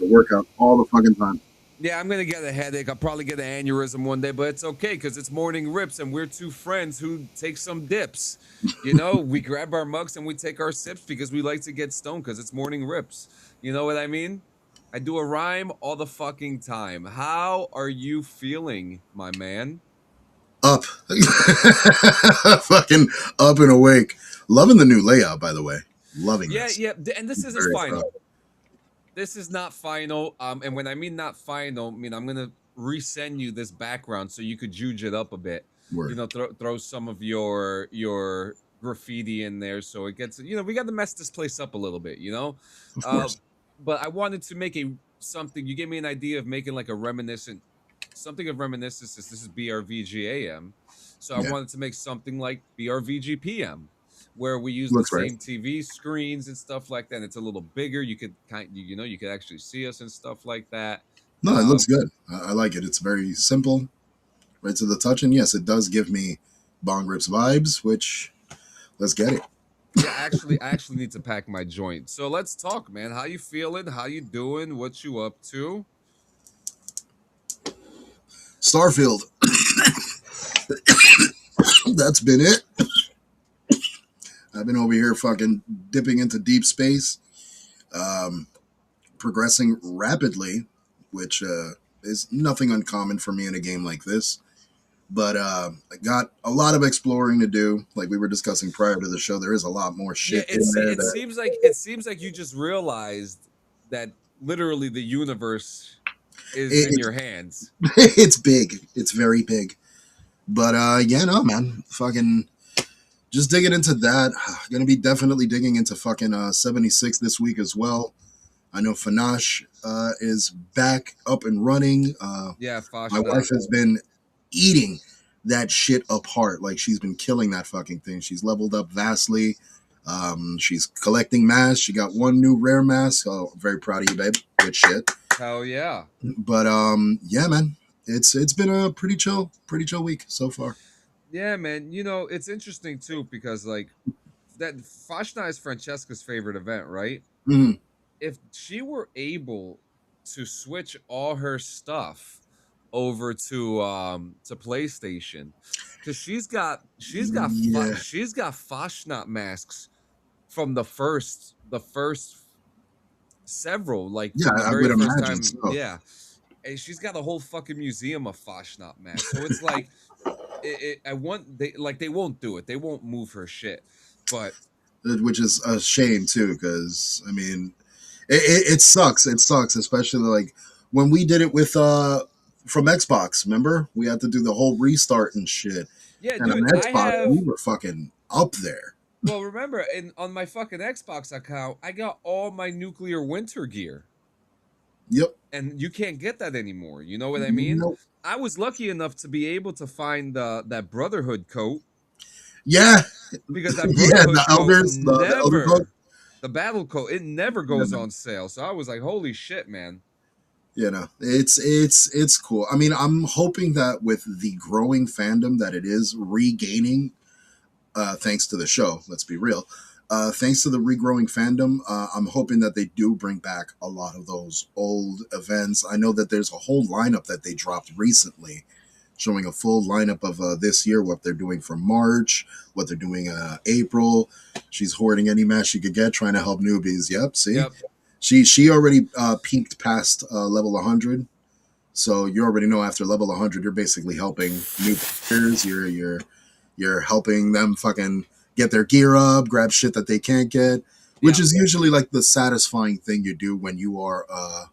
work out all the fucking time. Yeah, I'm gonna get a headache. I'll probably get an aneurysm one day, but it's okay because it's morning rips, and we're two friends who take some dips. You know, we grab our mugs and we take our sips because we like to get stoned because it's morning rips. You know what I mean? I do a rhyme all the fucking time. How are you feeling, my man? Up. Fucking up and awake. Loving the new layout, by the way. Loving Yeah, this. yeah, and this isn't Very proud. final. This is not final. And when I mean not final, I mean I'm gonna resend you this background so you could juge it up a bit. You Word. know, throw some of your graffiti in there so it gets. You know, we got to mess this place up a little bit. You know, Of uh, course. but I wanted to make a something. You gave me an idea of making like a reminiscent, something of reminiscence. This is BRVGAM, so I Yeah. wanted to make something like BRVGPM where we use the Looks right. same TV screens and stuff like that. And it's a little bigger. You could you know, you could actually see us and stuff like that. No, it looks Um, good. I like it. It's very simple, right to the touch. And yes, it does give me Bong Rips vibes, which let's get it. yeah, I actually need to pack my joint. So let's talk, man. How you feeling? How you doing? What you up to? Starfield. That's been it. I've been over here fucking dipping into deep space, um, progressing rapidly, which is nothing uncommon for me in a game like this. But I got a lot of exploring to do. Like we were discussing prior to the show, there is a lot more Yeah, shit in there that it seems like you just realized that literally the universe is in it, your hands. it's big. It's very big. But yeah, no, man, fucking just digging into that. Gonna be definitely digging into fucking 76 this week as well. I know Fanash is back up and running. Yeah, My wife Fashna. has been eating that shit apart. Like she's been killing that fucking thing. She's leveled up vastly. She's collecting masks. She got one new rare mask. So I'm very proud of you, babe. Good shit. Hell yeah. But yeah, man, it's been a pretty chill week so far. Yeah, man. You know, it's interesting too because like that Fashna is Francesca's favorite event, right? Mm, If she were able to switch all her stuff over to PlayStation, because yeah, she's got Fashnot masks from the first several, like yeah, from the I very would first imagine time. so. Yeah, and she's got a whole fucking museum of Fashnot masks. So it's like I want they won't do it. They won't move her shit. But Which is a shame too, because I mean, it sucks. It sucks, especially like when we did it with from Xbox. Remember, we had to do the whole restart and shit. yeah, And on dude, I Xbox, we have. were fucking up there. Well, remember, on my fucking Xbox account, I got all my nuclear winter gear, Yep. and you can't get that anymore. You know what I mean? Nope. I was lucky enough to be able to find that Brotherhood coat Yeah. because that Yeah. The Brotherhood coat elders, the elder code. never, the battle coat, it never Yeah, goes man. on sale. So I was like, holy shit, man. You know, it's cool. I mean, I'm hoping that with the growing fandom that it is regaining, thanks to the show. Let's be real. Thanks to the regrowing fandom, I'm hoping that they do bring back a lot of those old events. I know that there's a whole lineup that they dropped recently, showing a full lineup of this year, what they're doing for March, what they're doing April. She's hoarding any match she could get, trying to help newbies. Yep, see, Yep. she already peaked past level 100. So you already know after level 100, you're basically helping new players. You're helping them fucking get their gear up, grab shit that they can't get, which Yeah. is usually like the satisfying thing you do when you are, a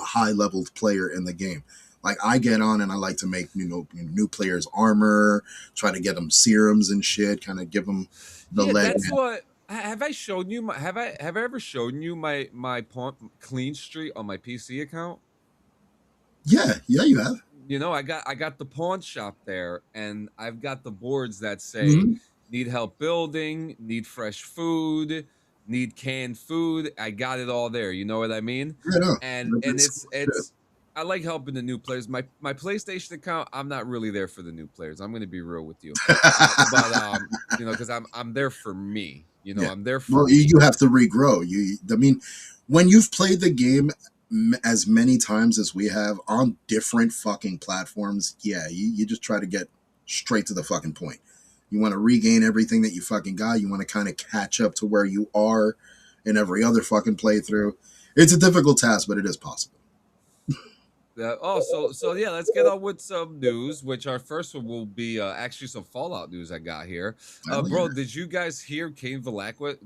high leveled player in the game. Like I get on and I like to make new players armor, try to get them serums and shit, kind of give them the Yeah, leg. that's what. Have I shown you my? Have I ever shown you my clean streak on my PC account? Yeah, yeah, you have. You know, I got the pawn shop there, and I've got the boards that say Mm-hmm. need help building, need fresh food, need canned food. I got it all there. You know what I mean? Yeah, no, And that's cool shit. it's I like helping the new players. My PlayStation account, I'm not really there for the new players. I'm gonna be real with you. But you know, because I'm there for me. You know, Yeah. I'm there for Well, you me. have to regrow. I mean, when you've played the game, as many times as we have on different fucking platforms, yeah, you just try to get straight to the fucking point. You want to regain everything that you fucking got. You want to kind of catch up to where you are in every other fucking playthrough. It's a difficult task, but it is possible. So yeah, let's get on with some news. Which our first one will be actually some Fallout news I got here. Hell yeah. Bro, did you guys hear Cain Velasquez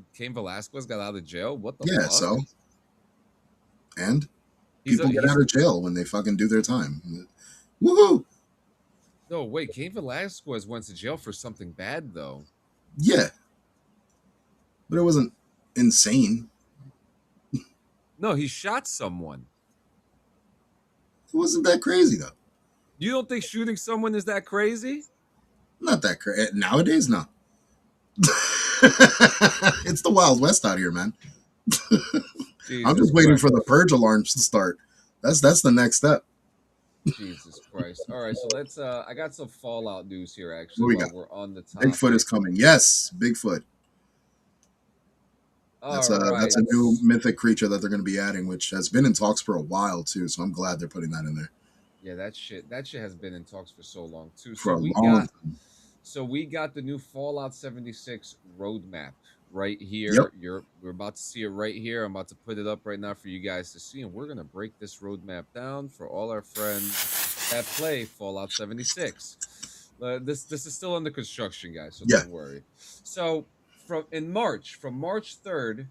got out of jail? What the Yeah, fuck? so, and He's a people get he's out of jail when they fucking do their time. Woohoo! No, wait, Cain Velasquez went to jail for something bad though. Yeah, but it wasn't insane. No, he shot someone. It wasn't that crazy though. You don't think shooting someone is that crazy? Not that crazy nowadays. No, it's the Wild West out here, man. I'm Jesus just waiting Christ. for the purge alarms to start. That's the next step. Jesus Christ. All right, so let's I got some Fallout news here actually What we while got? we're on the Bigfoot is topic. coming. Yes, Bigfoot. All That's right. a new mythic creature that they're going to be adding, which has been in talks for a while too. So I'm glad they're putting that in there Yeah, that shit has been in talks for so long too. for a long time. So we got the new Fallout 76 roadmap right Yep. here. We're about to see it right here. I'm about to put it up right now for you guys to see, and we're gonna break this roadmap down for all our friends that play Fallout 76. This is still under construction, guys, so Yeah. don't worry. So from March 3rd,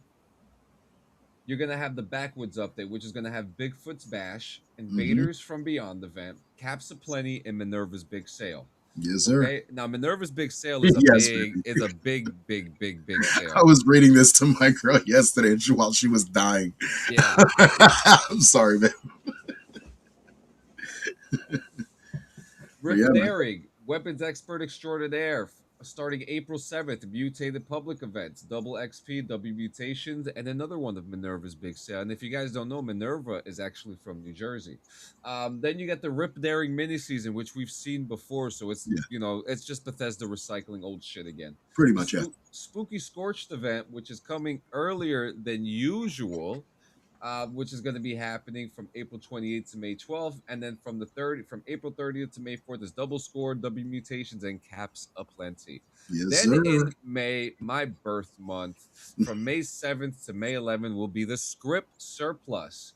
you're gonna have the Backwoods update, which is gonna have Bigfoot's Bash, Mm-hmm. Invaders from Beyond event, Caps Aplenty, and Minerva's Big Sale. Yes, sir. Okay, now Minerva's Big Sale Yes, is baby. a big I sale. was reading this to my girl yesterday while she was dying. Yeah, I'm sorry, man. But Rip yeah, man. Daring, weapons expert extraordinaire, starting April 7th, mutated public events, double XP, W mutations, and another one of Minerva's big sale. And if you guys don't know, Minerva is actually from New Jersey. Then you get the Rip Daring mini season, which we've seen before. So it's, Yeah, it's just Bethesda recycling old shit again. pretty The much. Yeah. Spooky Scorched event, which is coming earlier than usual, which is going to be happening from April 28th to May 12th, and then from April 30th to May 4th is double score, W mutations, and caps aplenty. Yes, Then sir. in May, my birth month, from May 7th to May 11th will be the script surplus.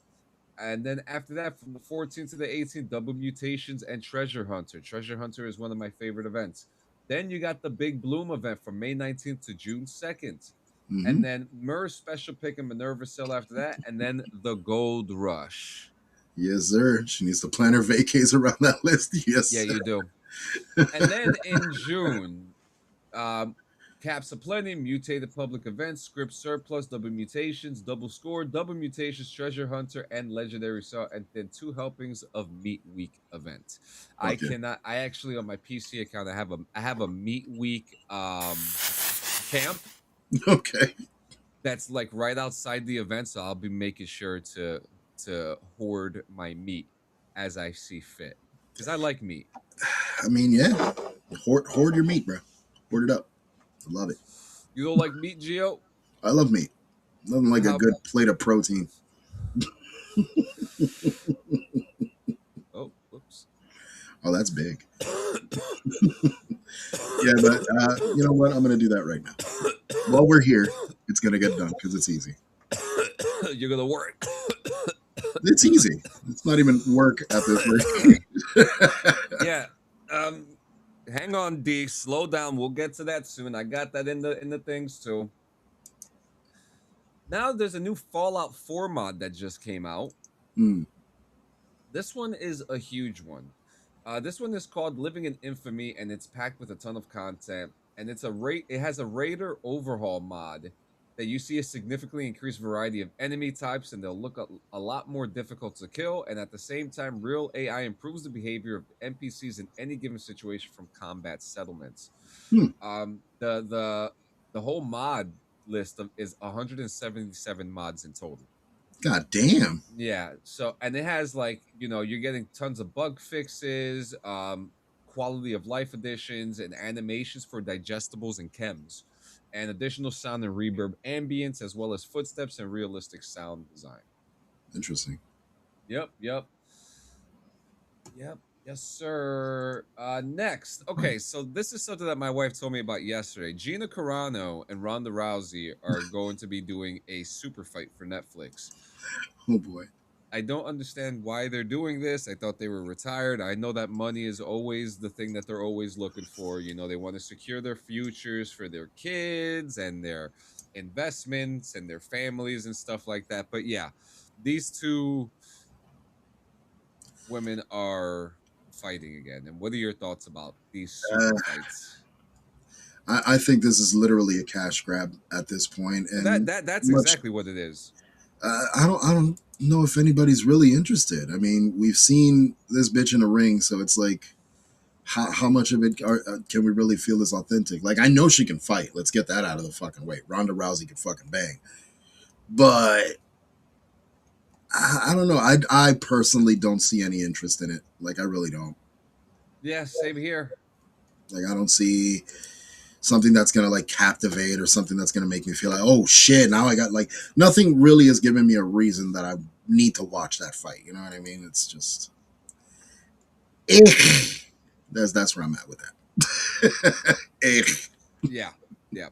And then after that, from the 14th to the 18th, double mutations and treasure hunter. Treasure hunter is one of my favorite events. Then you got the big bloom event from May 19th to June 2nd, Mm-hmm. and then Murr's special pick and Minerva sale after that, and then the Gold Rush. Yes, sir. She needs to plan her vacays around that list. Yes, Yeah, sir. you do. And then in June, um, Caps Aplenty, mutated public events, script surplus, double mutations, double score, double mutations, treasure hunter, and legendary sale, and then two helpings of Meat Week event. I Fuck yeah. cannot. I actually on my PC account, I have a Meat Week camp Okay. that's like right outside the event, so I'll be making sure to hoard my meat as I see fit because I like meat. I mean, yeah. Hoard your meat, bro. Hoard it up. I love it. You don't like meat, Geo? I love meat. Nothing like a How? good plate of protein. Oh, whoops. Oh, that's big. Yeah, but you know what? I'm gonna do that right now. While we're here, it's gonna get done because it's easy. You're gonna work. It's easy. It's not even work at this rate. Yeah. Um. Hang on, D. Slow down. We'll get to that soon. I got that in the things too. Now there's a new Fallout 4 mod that just came out. Mm, This one is a huge one. This one is called Living in Infamy, and it's packed with a ton of content. And it has a Raider overhaul mod that you see a significantly increased variety of enemy types, and they'll look a lot more difficult to kill. And at the same time, real AI improves the behavior of NPCs in any given situation from combat settlements. hmm. The whole mod list is 177 mods in total. God damn. Yeah. So, and it has like, you're getting tons of bug fixes, quality of life additions, and animations for digestibles and chems, and additional sound and reverb ambience, as well as footsteps and realistic sound design. Interesting. Yep, yep, yep. Yes, sir. Next. Okay, so this is something that my wife told me about yesterday. Gina Carano and Ronda Rousey are going to be doing a super fight for Netflix. Oh boy. I don't understand why they're doing this. I thought they were retired. I know that money is always the thing that they're always looking for. You know, they want to secure their futures for their kids and their investments and their families and stuff like that. But yeah, these two women are fighting again. And what are your thoughts about these super Uh, fights? I think this is literally a cash grab at this point, That and that's much. exactly what it is. I don't know if anybody's really interested. I mean, we've seen this bitch in a ring, so it's like, how much of it can we really feel is authentic? Like, I know she can fight. Let's get that out of the fucking way. Ronda Rousey can fucking bang, but I don't know. I personally don't see any interest in it. Like, I really don't. Yeah, same here. Like, I don't see something that's gonna like captivate or something that's gonna make me feel like, oh shit, now I got like nothing really has given me a reason that I need to watch that fight. You know what I mean? It's just that's where I'm at with that. Yeah. Yeah.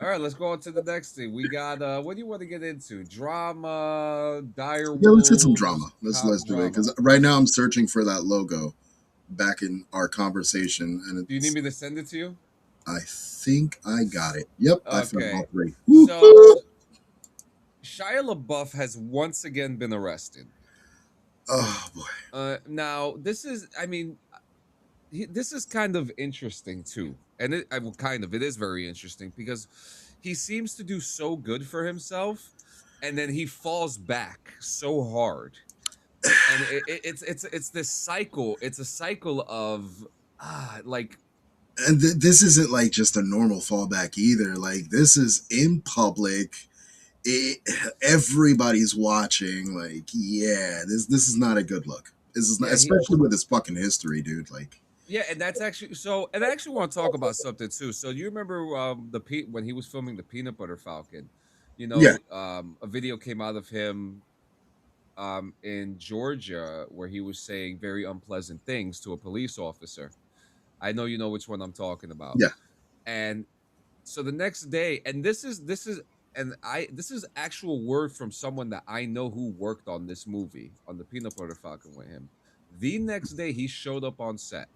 All right, let's go on to the next thing. We got what do you want to get into? Drama, dire Yeah, let's hit some wolves, drama. Let's cop do it drama. because right now I'm searching for that logo back in our conversation, and Do you need it's me to send it to you? I think I got it. Yep, I found all Okay. three. So Woo-hoo! Shia LaBeouf has once again been arrested. Oh boy. Now this is, I mean, this is kind of interesting too, and it, I will kind of, it is very interesting because he seems to do so good for himself, and then he falls back so hard, and it's this cycle. It's a cycle of like And this isn't like just a normal fallback either. Like this is in public. It, everybody's watching. Like, yeah, this is not a good look. This is not, yeah he especially with his fucking history, dude. Like, yeah, and that's actually so. And I actually want to talk about something too. So you remember when he was filming the Peanut Butter Falcon, yeah, a video came out of him in Georgia where he was saying very unpleasant things to a police officer. I know you know which one I'm talking about. yeah, And so the next day, and this is actual word from someone that I know who worked on this movie on the Peanut Butter Falcon with him. The next day he showed up on set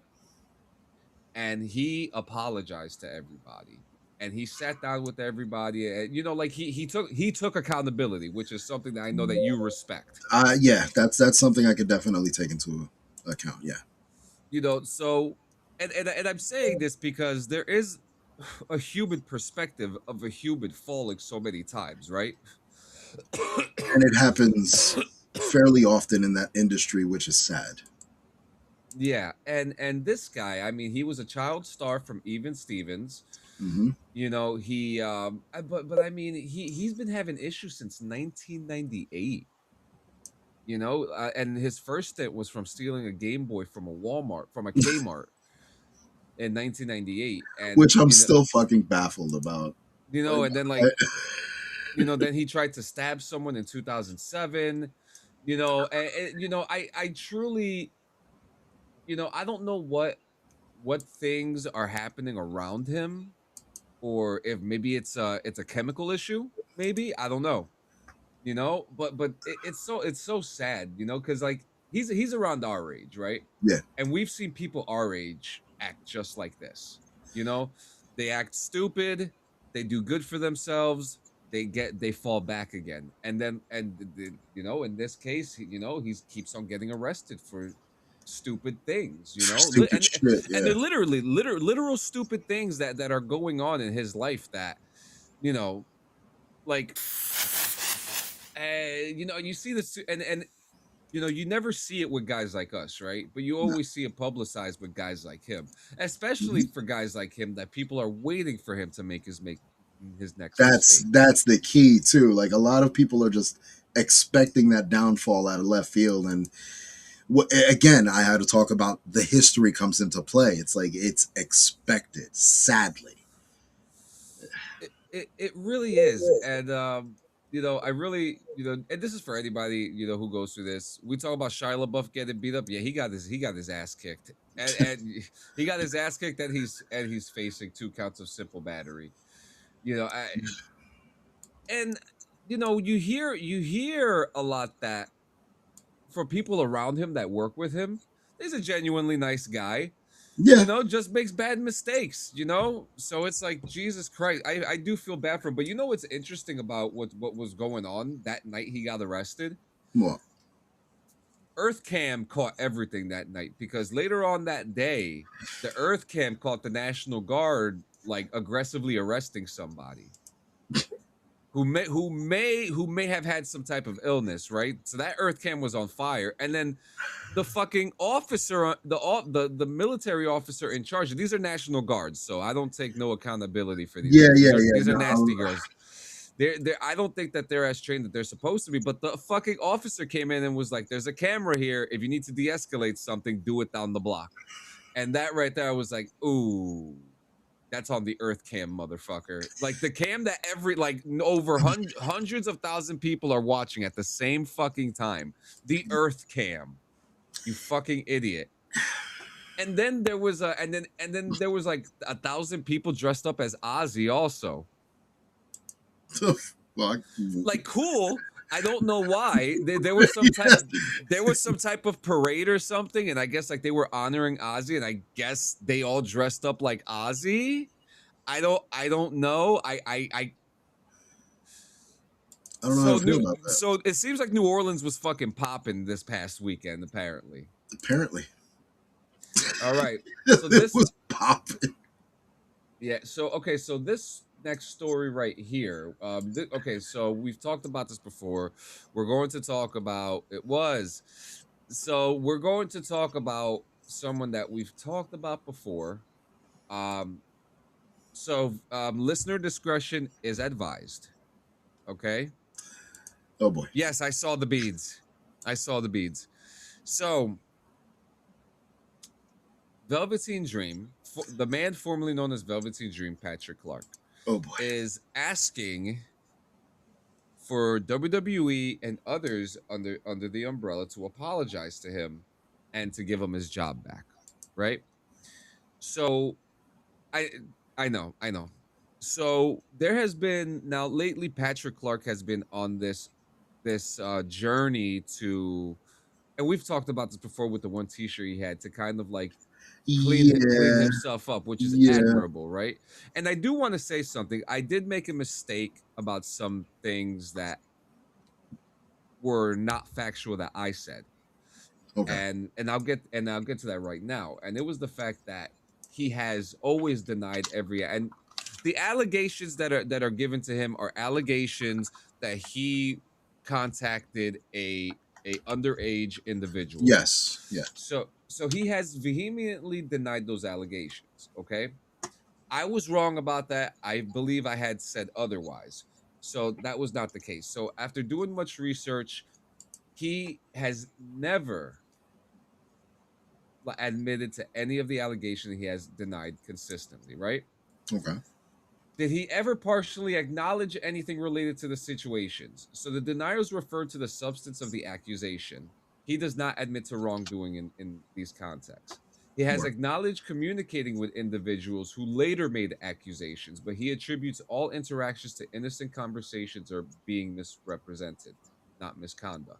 and he apologized to everybody. And he sat down with everybody, and like he took accountability, which is something that I know that you respect. yeah. That's something I could definitely take into account. Yeah, So and I'm saying this because there is a human perspective of a human falling so many times, right? and it happens fairly often in that industry, which is sad. Yeah, and this guy, I mean, he was a child star from Even Stevens. Hmm. But I mean, he's been having issues since 1998. And his first stint was from stealing a Game Boy from a Kmart in 1998, and Which I'm still fucking baffled about. Like, and then I, then he tried to stab someone in 2007. I truly, I don't know what things are happening around him, or if maybe it's a chemical issue, maybe, I don't know. But it's so sad, because like he's around our age, right? yeah, And we've seen people our age act just like this. you know they act stupid, they do good for themselves, they fall back again, and then in this case, he keeps on getting arrested for stupid things, for stupid shit. and Yeah, they're literally literal stupid things that are going on in his life that, you know like you see this, and you never see it with guys like us, right? But you no. always see it publicized with guys like him, especially Mhm. for guys like him that people are waiting for him to make his next That's mistake. that's the key too. Like a lot of people are just expecting that downfall out of left field, and again, I had to talk about the history comes into play. It's like it's expected, sadly. It really is, and I really, and this is for anybody, who goes through this. We talk about Shia LaBeouf getting beat up. Yeah, he got his ass kicked, and he got his ass kicked, and he's facing 2 counts of simple battery. You know, I, and you hear a lot that for people around him that work with him, he's a genuinely nice guy. Yeah, Just makes bad mistakes. So it's like, Jesus Christ, I do feel bad for him. But you know what's interesting about what was going on that night he got arrested? well, Earth Cam caught everything that night, because later on that day, the Earth Cam caught the National Guard like aggressively arresting somebody who may have had some type of illness, right? So that Earth Cam was on fire, and then the fucking officer, the military officer in charge. These are National Guards, so I don't take no accountability for these yeah, guys. yeah, These are yeah. these are nasty No, girls. I don't think that they're as trained that they're supposed to be. But the fucking officer came in and was like, "There's a camera here. If you need to de-escalate something, do it down the block." And that right there, I was like, "Ooh, that's on the Earth Cam, motherfucker." Like the cam that over hundreds of thousand people are watching at the same fucking time. The Earth Cam, you fucking idiot. And then there was there was like 1,000 people dressed up as Ozzy also. the fuck. Like, cool. I don't know why. There was some type of parade or something, and I guess like they were honoring Ozzy, and I guess they all dressed up like Ozzy. I don't know. I don't know how So to feel new about that. so it seems like New Orleans was fucking popping this past weekend, apparently. Apparently, All right. So it this was popping. Yeah. So okay. So this next story right here. Okay. So we've talked about this before. We're going to talk about it was. So we're going to talk about someone that we've talked about before. Um. Listener discretion is advised. Okay. Oh boy. Yes, I saw the beads. I saw the beads. So Velveteen Dream, the man formerly known as Velveteen Dream, Patrick Clark, Oh boy. is asking for WWE and others under the umbrella to apologize to him and to give him his job back, right? So I I know. So there has been now lately Patrick Clark has been on this journey to, and we've talked about this before with the one t-shirt he had, to kind of like clean Yeah, himself up, which is yeah. admirable, right? And I do want to say something. I did make a mistake about some things that were not factual that I said. Okay. And I'll get to that right now. And it was the fact that he has always denied every, and the allegations that are given to him are allegations that he contacted a underage individual. Yes. Yeah. So he has vehemently denied those allegations, okay? I was wrong about that. I believe I had said otherwise. So that was not the case. So after doing much research, he has never admitted to any of the allegations. He has denied consistently, right? Okay. Did he ever partially acknowledge anything related to the situations? So the denials refer to the substance of the accusation. He does not admit to wrongdoing in these contexts. He has Right. acknowledged communicating with individuals who later made accusations, but he attributes all interactions to innocent conversations or being misrepresented, not misconduct.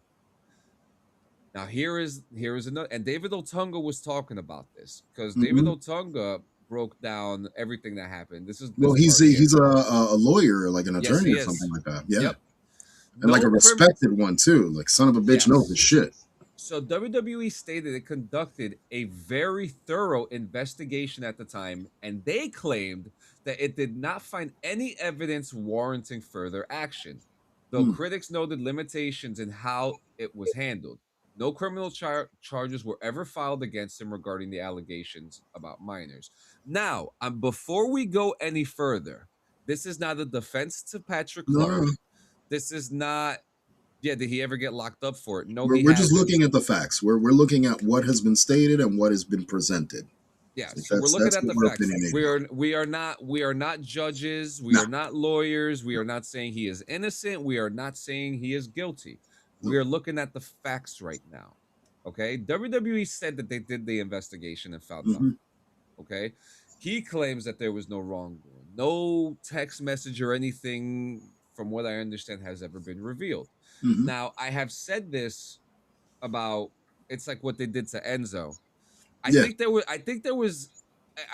Now here is another, and David Otunga was talking about this because David Hmm. Otunga broke down everything that happened. This is Well, this part here. he's a lawyer, like an Yes, attorney he or something is. like that. Yeah, Yep. and like No a crim. respected one too. Like son of a bitch knows his Yes. shit. So WWE stated it conducted a very thorough investigation at the time, and they claimed that it did not find any evidence warranting further action, though Hmm. critics noted limitations in how it was handled. No criminal charges were ever filed against him regarding the allegations about minors. Now, before we go any further, this is not a defense to Patrick No, no, no. Clark. This is not, yeah, did he ever get locked up for it? No, We're he we're just hasn't. looking at the facts. We're looking at what has been stated and what has been presented. Yeah, Like so we're looking that's at what the we're facts. opinionating on. We are not judges, we No, are not lawyers, we are not saying he is innocent, we are not saying he is guilty. We no. are looking at the facts right now. Okay? WWE said that they did the investigation and found Hmm. nothing. Okay? He claims that there was no wrongdoing. No text message or anything from what I understand has ever been revealed. Hmm. Now, I have said this about it's like what they did to Enzo. Yeah. I think there was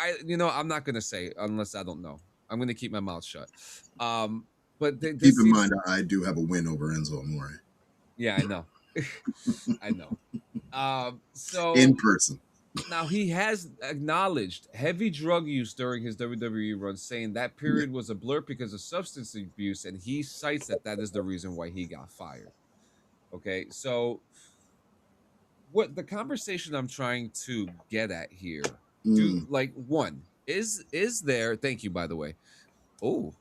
I'm not gonna say unless I don't know. I'm gonna keep my mouth shut. But Keep this in seems mind, I do have a win over Enzo Amore yeah, I know. I know. in So person. now he has acknowledged heavy drug use during his WWE run, saying that Yeah. period was a blur because of substance abuse, and he cites that that is the reason why he got fired. Okay, so what the conversation I'm trying to get at here, do Mm, like one is there? Thank you, by the way. Oh,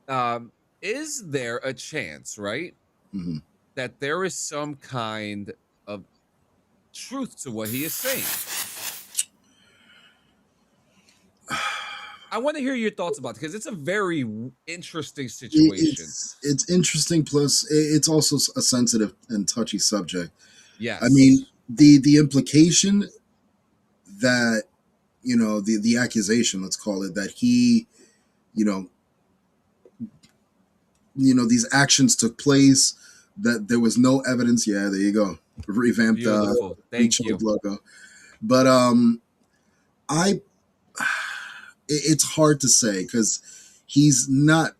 um, is there a chance, right, hmm. that there is some kind of truth to what he is saying? I want to hear your thoughts about it because it's a very interesting situation. It's interesting. Plus, it's also a sensitive and touchy subject. I mean, Yes, the implication that the accusation, let's call it, that he you know these actions took place, that there was no evidence. Yeah, there you go, revamped beautiful. Thank rechilled you. logo. But I it's hard to say because he's not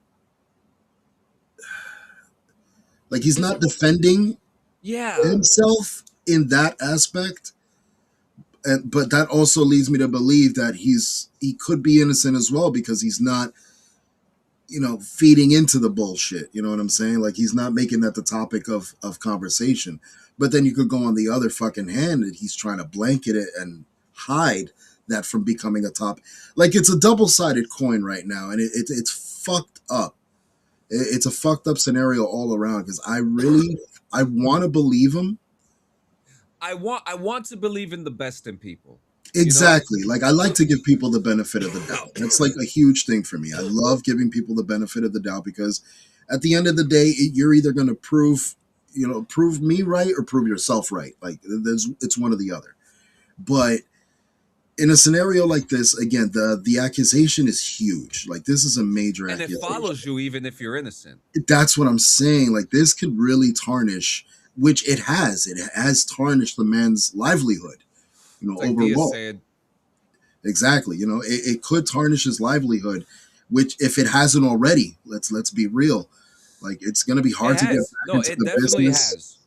he's This, not defending yeah, himself in that aspect. And but that also leads me to believe that he could be innocent as well, because he's not feeding into the bullshit. You know what I'm saying? Like, he's not making that the topic of conversation. But then you could go on the other fucking hand, and he's trying to blanket it and hide that from becoming a top. Like, it's a double-sided coin right now, and it's fucked up. It's a fucked up scenario all around, because I want to believe him. I want to believe in the best in people. You know, Exactly. Like, I like to give people the benefit of the doubt. That's like a huge thing for me. I love giving people the benefit of the doubt, because at the end of the day, you're either going to prove me right or prove yourself right. Like, it's one or the other. But in a scenario like this, again, the accusation is huge. Like, this is a major and it accusation. follows you even if you're innocent. That's what I'm saying. Like, this could really tarnish, which it has. It has tarnished the man's livelihood, It's like Dia overall. said, Exactly. It could tarnish his livelihood, which, if it hasn't already, let's be real. Like, it's gonna be it hard to get has. back No, into it the definitely business. has.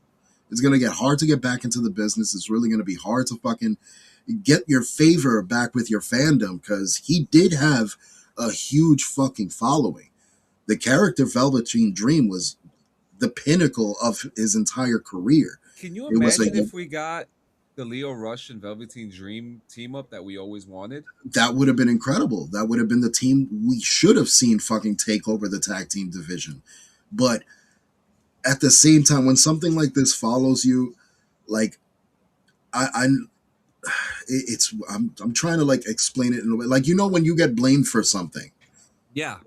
It's gonna get hard to get back into the business. It's really gonna be hard to fucking get your favor back with your fandom, because he did have a huge fucking following. The character Velveteen Dream was the pinnacle of his entire career. Can you It was a imagine if we got the Leo Rush and Velveteen Dream team up that we always wanted? That would have been incredible. That would have been the team we should have seen fucking take over the tag team division. But at the same time, when something like this follows you, like, I'm I'm trying to, like, explain it in a way, like, when you get blamed for something, Yeah,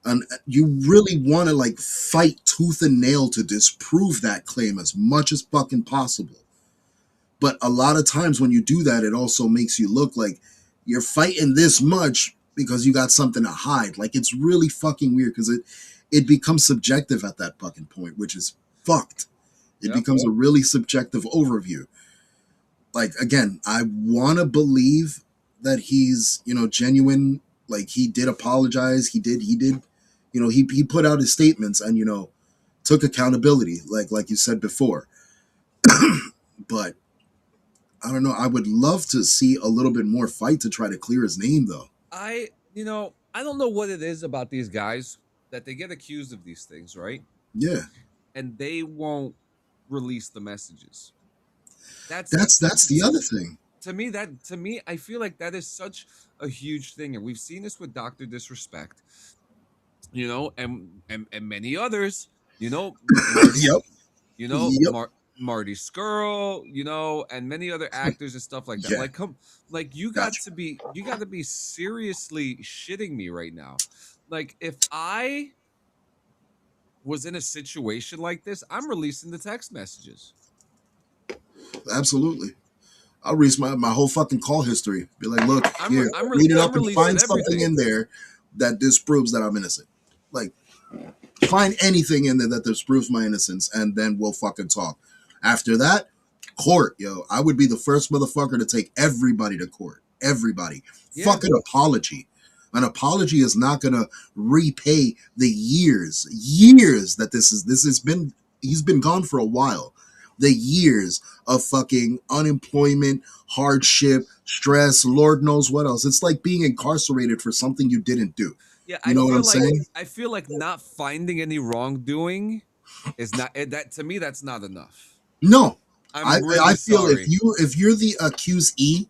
and you really want to, like, fight tooth and nail to disprove that claim as much as fucking possible. But a lot of times when you do that, it also makes you look like you're fighting this much because you got something to hide. Like, it's really fucking weird, because it becomes subjective at that fucking point, which is fucked. It yep. becomes a really subjective overview. Like, again, I want to believe that he's genuine. Like, he did apologize. He did. He put out his statements, and took accountability. Like you said before, but I don't know. I would love to see a little bit more fight to try to clear his name, though. I don't know what it is about these guys that they get accused of these things, right? Yeah, And they won't release the messages. That's that's the other thing. to me, I feel like that is such a huge thing, and we've seen this with Doctor Disrespect, and many others. Marty, Yep. you know, Yep. Mar. Marty Skrull, and many other actors and stuff like that. Yeah, Like, come, like gotcha. you got to be seriously shitting me right now. Like, if I was in a situation like this, I'm releasing the text messages. Absolutely. I'll read my whole fucking call history. Be like, look here, read it I'm up and releasing find something everything. in there that disproves that I'm innocent. Like, find anything in there that disproves my innocence, and then we'll fucking talk. After that, court, yo. I would be the first motherfucker to take everybody to court. Everybody. Yeah, Fucking apology. An apology is not gonna repay the years that this has been. He's been gone for a while. The years of fucking unemployment, hardship, stress, Lord knows what else. It's like being incarcerated for something you didn't do. yeah. You know what I'm saying? I feel like not finding any wrongdoing is not that to me. That's not enough. No, I'm I really feel sorry. if you're the accusee,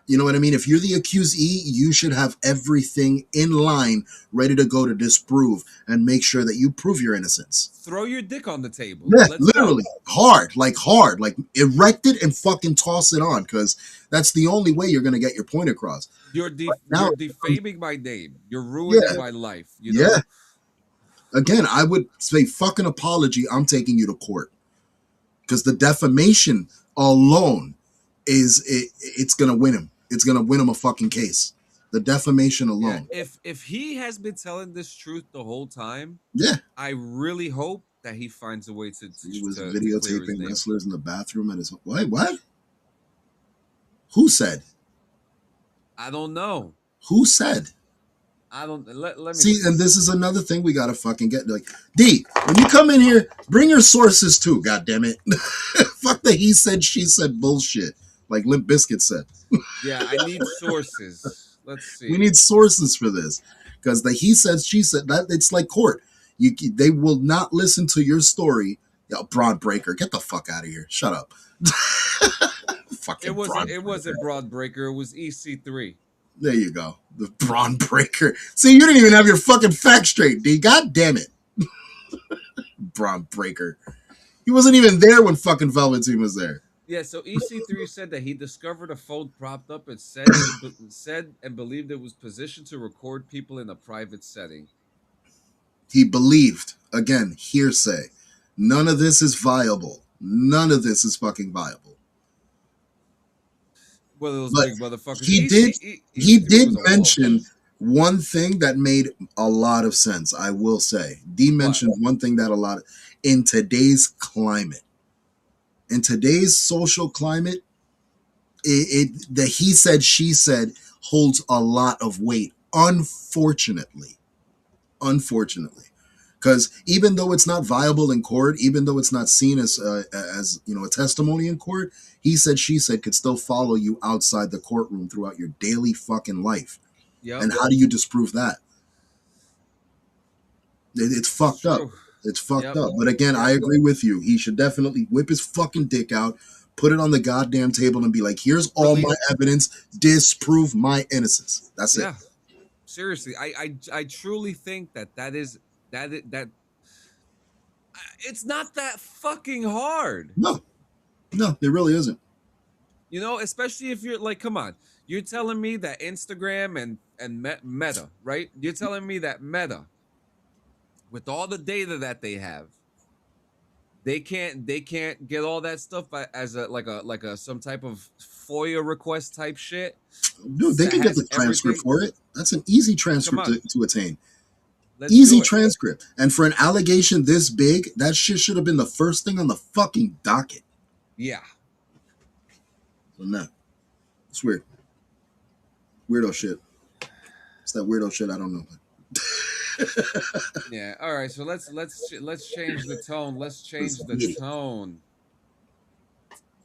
you know what I mean. If you're the accusee, you should have everything in line, ready to go to disprove and make sure that you prove your innocence. Throw your dick on the table. Yeah, Let's literally go. hard, like erect it and fucking toss it on, because that's the only way you're gonna get your point across. But now, You're defaming my name. You're ruining yeah, my life. You yeah. know. Again, I would say fucking apology. I'm taking you to court because the defamation alone it's gonna win him. It's gonna win him a fucking case. The defamation Yeah. alone. If he has been telling this truth the whole time, Yeah. I really hope that he finds a way He was to clear his videotaping name. wrestlers in the bathroom at his. What? Who said? I don't know. Who said? I don't. Let me See, see. and this is another thing we gotta fucking get. Like, D, when you come in here, bring your sources too. God damn it! Fuck the he said she said bullshit. Like Limp Bizkit said. Yeah, I need sources. Let's We see. need sources for this because the he said she said that it's like court. They will not listen to your story. Yo, Broad Breaker, get the fuck out of here. Shut up. Fucking Broad It Breaker. wasn't Broad Breaker. It was EC3. There you go. The Braun Breaker. See, you didn't even have your fucking facts straight, D. God damn it. Braun Breaker. He wasn't even there when fucking Velveteen was there. Yeah, so EC3 said that he discovered a phone propped up and said and believed it was positioned to record people in a private setting. He believed. Again, hearsay. None of this is viable. None of this is fucking viable. One of those But big motherfuckers. he did he EC3 did was a mention Walsh. one thing that made a lot of sense, I will say. D What? mentioned one thing that a lot in today's climate. In today's social climate, the he said she said holds a lot of weight, unfortunately, because even though it's not viable in court, even though it's not seen as a testimony in court, he said she said could still follow you outside the courtroom throughout your daily fucking life. Yep. And how do you disprove that? It's It's fucked up. true. It's fucked Yep. up. But again, I Yep. agree with you. He should definitely whip his fucking dick out, put it on the goddamn table, and be like, "Here's all Really? my evidence. Disprove my innocence." That's it. Yeah. Seriously, I truly think that is that it's not that fucking hard. No, no, it really isn't. Especially if you're like, come on, you're telling me that Instagram and Meta, right? You're telling me that Meta, with all the data that they have, they can't get all that stuff as a some type of FOIA request type shit Dude, they that can get has the transcript everything. for it. That's an easy Come transcript on, to attain. let's Easy do it. transcript. And for an allegation this big, that shit should have been the first thing on the fucking docket. Yeah. So no, it's weird. Weirdo shit. It's that weirdo shit. I don't know. Yeah. All right. So let's change the tone. Let's It's change the weird. tone.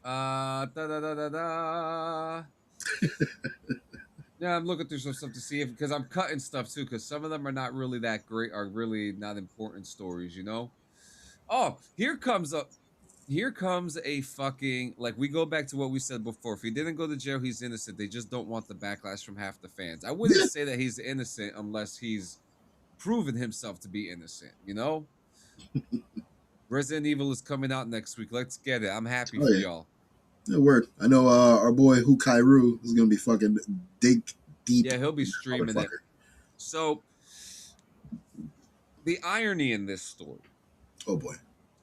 Da da da da da. Yeah, I'm looking through some stuff to see if because I'm cutting stuff too because some of them are not really that great. Are really not important stories. Oh, here comes a fucking like we go back to what we said before. If he didn't go to jail, he's innocent. They just don't want the backlash from half the fans. I wouldn't Yeah. say that he's innocent unless he's proven himself to be innocent. Resident Evil is coming out next week. Let's get it. I'm happy Oh for yeah, y'all. yeah, word. I know our boy Hukairu is gonna be fucking dig deep Yeah, he'll be in that streaming it. motherfucker. So the irony in this story. Oh boy.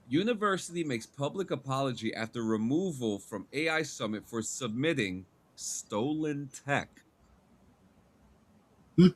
University makes public apology after removal from AI Summit for submitting stolen tech. Hmm.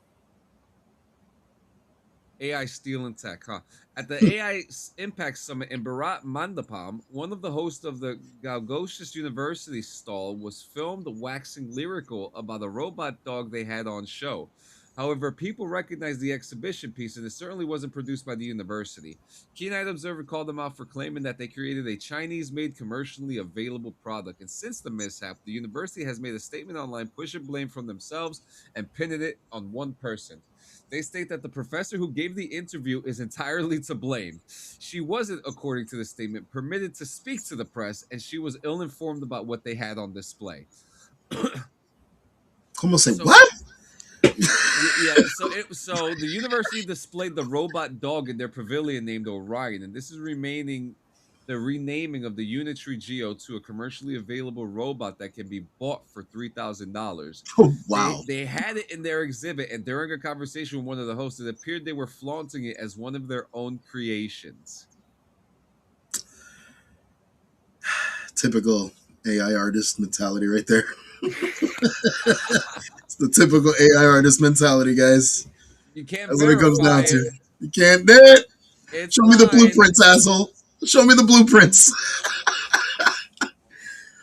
AI stealing tech, huh? At the AI Impact Summit in Bharat Mandapam, one of the hosts of the Galgoshes University stall was filmed waxing lyrical about a robot dog they had on show. However, people recognized the exhibition piece and it certainly wasn't produced by the university. Keen-eyed Observer called them out for claiming that they created a Chinese-made commercially available product. And since the mishap, the university has made a statement online pushing blame from themselves and pinning it on one person. They state that the professor who gave the interview is entirely to blame. She wasn't, according to the statement, permitted to speak to the press, and she was ill informed about what they had on display. Como say So, what? so the university displayed the robot dog in their pavilion named Orion, and this is remaining the renaming of the Unitree Geo to a commercially available robot that can be bought for $3,000. Oh They wow. they had it in their exhibit, and during a conversation with one of the hosts, it appeared they were flaunting it as one of their own creations. Typical AI artist mentality right there. It's the typical AI artist mentality, guys. You can't That's what it comes verify down it. to. You can't do it. It's Show me the fine. blueprints, asshole. Show me the blueprints.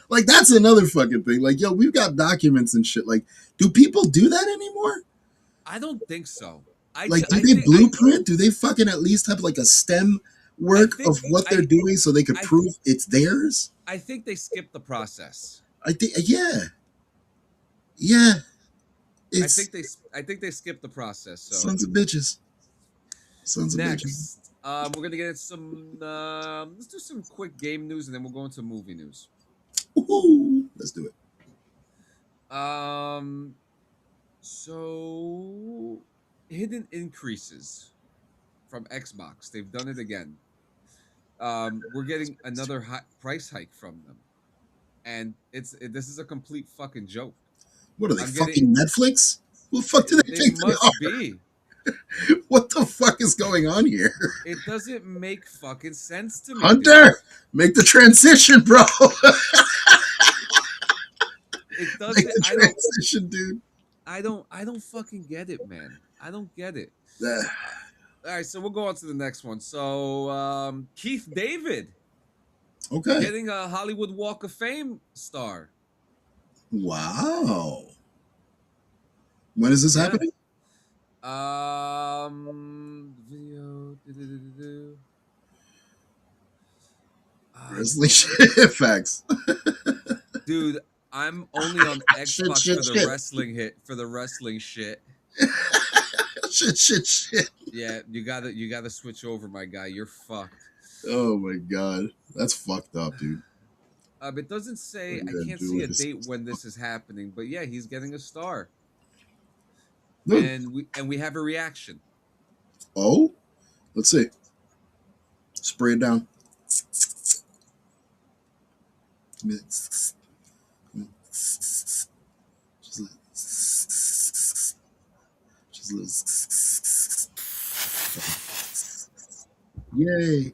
Like that's another fucking thing. Like, yo, we've got documents and shit. Like, do people do that anymore? I don't think so. Like, do I they think blueprint? Do they fucking at least have like a stem I work think of what they're I doing so they could I prove it's theirs? I think they skipped the process. I think, yeah, yeah. I It's think they I think they skipped the process. So sons of bitches. Sons of bitches. next, we're gonna get into some. Let's do some quick game news, and then we'll go into movie news. Woohoo. Let's do it. Um, so hidden increases from Xbox. They've done it again. We're getting another price hike from them, and this is a complete fucking joke. What are they I'm getting. fucking Netflix? Who the fuck do they They think they must are? be. What the fuck is going on here? It doesn't make fucking sense to me, dude. Hunter, make the transition, bro. It Make doesn't. the transition, dude. I don't fucking get it, man. I don't get it. Uh, All right, so we'll go on to the next one. So Keith David okay. getting a Hollywood Walk of Fame star. Wow. When is this Yeah. happening? Video. Wrestling shit. Facts. Dude, I'm only on Xbox Shit, for the shit. wrestling shit. Shit. Yeah, you gotta switch over, my guy. You're fucked. Oh my god. That's fucked up, dude. It doesn't say. What are I you gonna can't do see with a this? date when this is happening, but yeah, he's getting a star, Good. and we have a reaction. Oh? Let's see. Spray it down. Yay.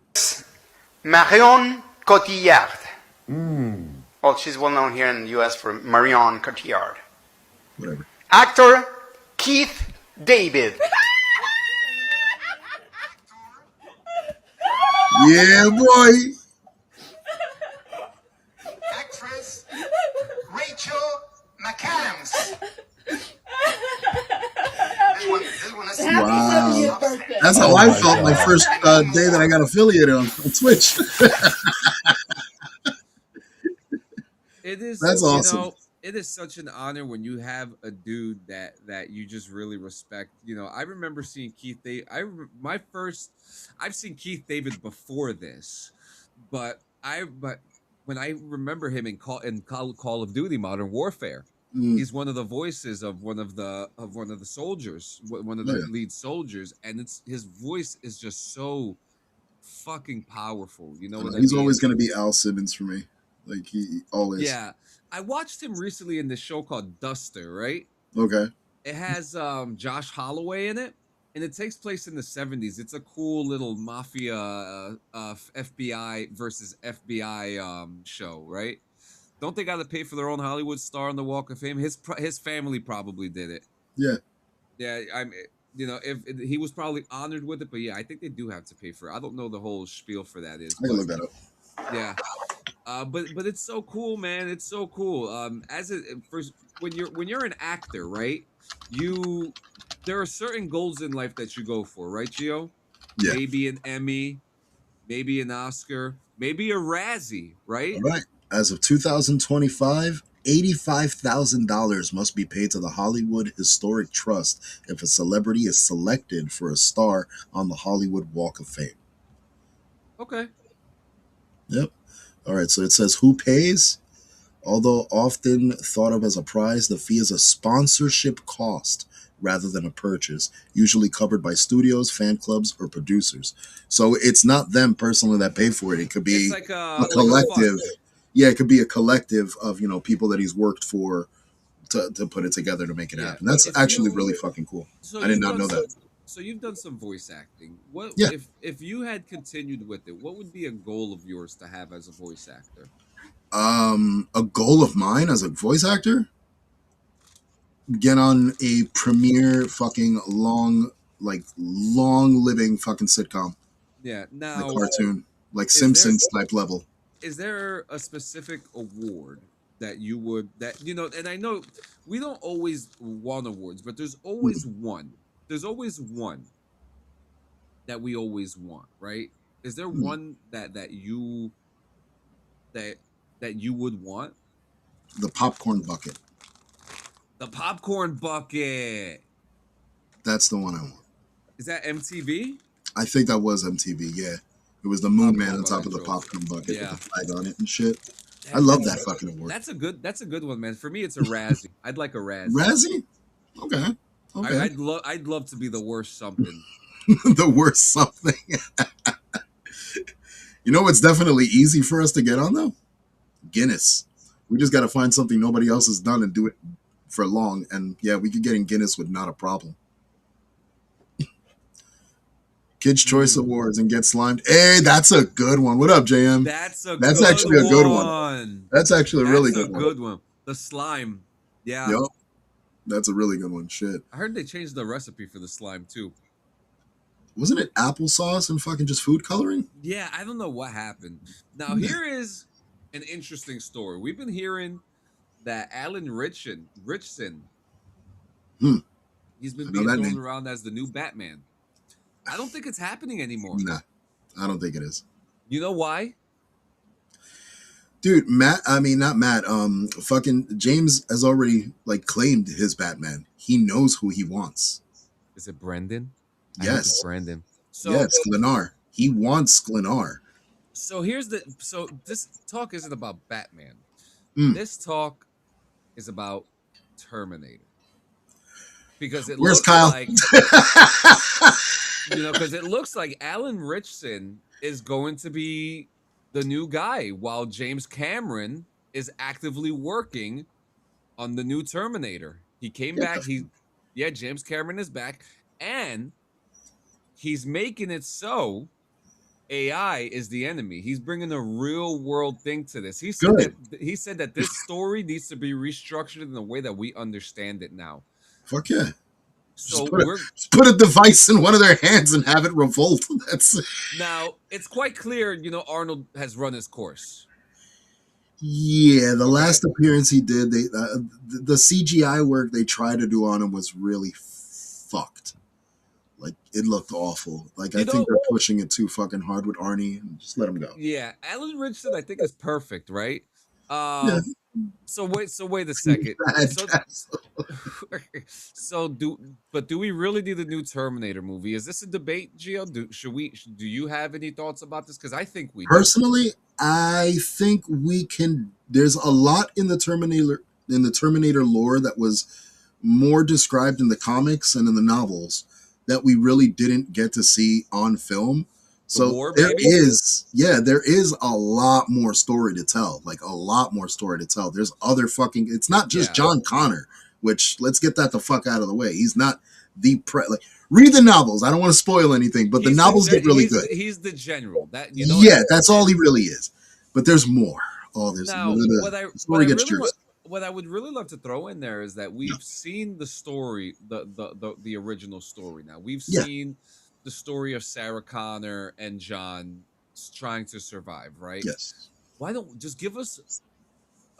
Marion Cotillard. Well, she's well known here in the US for Marion Cotillard. Whatever. Actor Keith David. Yeah, boy. Actress Rachel McAdams. This one is Wow. That's how I felt my first day that I got affiliated on Twitch. It is. That's awesome. You know, it is such an honor when you have a dude that you just really respect. You know, I remember seeing Keith David. I've seen Keith David before this, but when I remember him in Call of Duty Modern Warfare, he's one of the voices of one of the soldiers, one of the Oh, yeah. lead soldiers, and his voice is just so fucking powerful. You know I what know. I He's mean? always going to be Al Simmons for me. Like he always. Yeah. I watched him recently in this show called Duster, right? Okay. It has Josh Holloway in it, and it takes place in the 70s. It's a cool little mafia FBI versus FBI show, right? Don't they got to pay for their own Hollywood star on the Walk of Fame? His family probably did it. Yeah. Yeah, I'm. If he was probably honored with it, but yeah, I think they do have to pay for it. I don't know the whole spiel for that is, I can but look that up. yeah, but it's so cool, man. It's so cool. As it first when you're an actor, right? You there are certain goals in life that you go for, right, Gio? Yeah. Maybe an Emmy, maybe an Oscar, maybe a Razzie, All right? right. As of 2025, $85,000 must be paid to the Hollywood Historic Trust if a celebrity is selected for a star on the Hollywood Walk of Fame. Okay. Yep. All right. So it says who pays? Although often thought of as a prize, the fee is a sponsorship cost rather than a purchase, usually covered by studios, fan clubs, or producers. So it's not them personally that pay for it. It could It's be like a a fund. collective. Yeah, it could be a collective of people that he's worked for to put it together to make it Yeah. happen. That's If actually you really fucking cool. so I did you've not done know some that. so you've done some voice acting. What Yeah. if you had continued with it, what would be a goal of yours to have as a voice actor? A goal of mine as a voice actor, get on a premiere fucking long living fucking sitcom, Yeah. like Now, cartoon, like is there Simpsons type level. is there a specific award that you would that and I know we don't always want awards, but there's always Mm, one. There's always one that we always want, right? Is there mm. one that that you would want? The popcorn bucket. The popcorn bucket. That's the one I want. Is that MTV? I think that was MTV. Yeah, it was the The Moon Man popcorn on top bucket of the trophy. popcorn bucket with the Yeah. flag on it and shit. I That, love that's that fucking award. that's a good one, man. For me, it's a Razzie. I'd like a Razzie. Razzie. Okay. Okay. I'd love to be the worst something. The worst something. You know what's definitely easy for us to get on though? Guinness. We just got to find something nobody else has done and do it for long. And yeah, we could get in Guinness with not a problem. Kids Choice Mm. Awards and get slimed. Hey, that's a good one. What up, JM? That's a That's good actually a good one. one. That's actually a really That's a good one. good one. The slime. Yeah. Yup. That's a really good one. Shit. I heard they changed the recipe for the slime too. Wasn't it applesauce and fucking just food coloring? Yeah, I don't know what happened. Now Yeah. here is an interesting story. We've been hearing that Alan Richson, Hmm. he's I been know being that thrown name. around as the new Batman. I don't think it's happening anymore. Nah, I don't think it is. You know why? Dude, Matt, I mean, not Matt, fucking James has already, like, claimed his Batman. He knows who he wants. Is it Brendan? I hope it's Yes. Brendan. So Yeah, it's Glenar. He wants Glenar. so this talk isn't about Batman. Mm. This talk is about Terminator. Because it Where's looks Kyle? like because it looks like Alan Richson is going to be the new guy while James Cameron is actively working on the new Terminator. He came back. James Cameron is back, and he's making it so AI is the enemy. He's bringing a real world thing to this. He said that this story needs to be restructured in the way that we understand it now. Fuck yeah. So just put a device in one of their hands and have it revolt. That's now it's quite clear, Arnold has run his course. yeah. The last appearance he did, the CGI work they tried to do on him was really fucked. Like it looked awful. Like I think they're pushing it too fucking hard with Arnie. Just let him go. Yeah, Alan Richardson, I think is perfect, right? Yeah. So wait a second. Do we really need a new Terminator movie? Is this a debate, Gio? Do you have any thoughts about this? Because I think we Personally, I think we can. There's a lot in the Terminator lore that was more described in the comics and in the novels that we really didn't get to see on film. The So war, there baby. is a lot more story to tell. Like a lot more story to tell. There's other fucking. It's not just Yeah. John Connor. Which let's get that the fuck out of the way. He's not like read the novels. I don't want to spoil anything, but the novels get really good. He's the general. That Yeah, that's all he really is. But there's more. Oh, there's Now, the story gets juicy. what I would really love to throw in there is that we've seen the story, the original story. Now we've Yeah. seen the story of Sarah Connor and John trying to survive, right? Yes. Why don't just give us